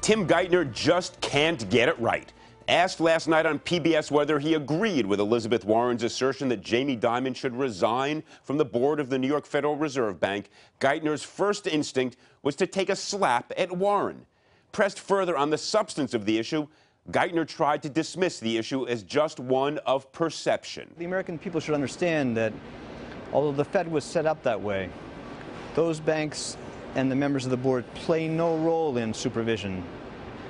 Tim Geithner just can't get it right. Asked last night on PBS whether he agreed with Elizabeth Warren's assertion that Jamie Dimon should resign from the board of the New York Federal Reserve Bank, Geithner's first instinct was to take a slap at Warren. Pressed further on the substance of the issue, Geithner tried to dismiss the issue as just one of perception. The American people should understand that although the Fed was set up that way, those banks and the members of the board play no role in supervision.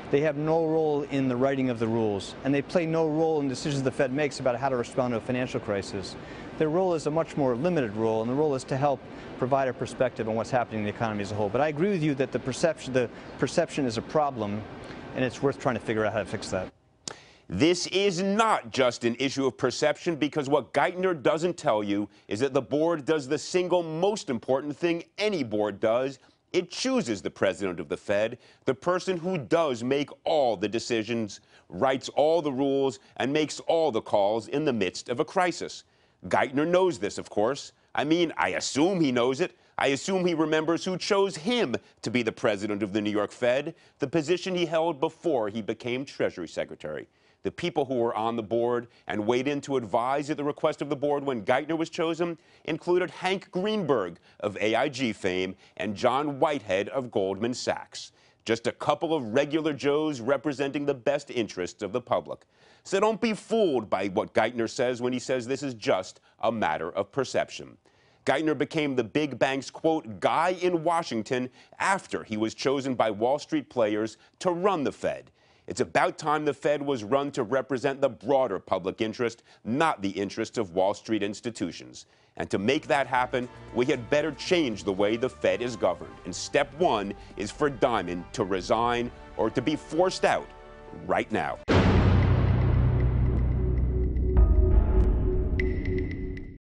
They have no role in the writing of the rules, and they play no role in decisions the Fed makes about how to respond to a financial crisis. Their role is a much more limited role, and the role is to help provide a perspective on what's happening in the economy as a whole. But I agree with you that the perception is a problem, and it's worth trying to figure out how to fix that. This is not just an issue of perception, because what Geithner doesn't tell you is that the board does the single most important thing any board does. It chooses the president of the Fed, the person who does make all the decisions, writes all the rules, and makes all the calls in the midst of a crisis. Geithner knows this, of course. I mean, I assume he knows it. I assume he remembers who chose him to be the president of the New York Fed, the position he held before he became Treasury Secretary. The people who were on the board and weighed in to advise at the request of the board when Geithner was chosen included Hank Greenberg of AIG fame and John Whitehead of Goldman Sachs. Just a couple of regular Joes representing the best interests of the public. So don't be fooled by what Geithner says when he says this is just a matter of perception. Geithner became the big bank's, quote, guy in Washington after he was chosen by Wall Street players to run the Fed. It's about time the Fed was run to represent the broader public interest, not the interests of Wall Street institutions. And to make that happen, we had better change the way the Fed is governed. And step one is for Dimon to resign or to be forced out right now.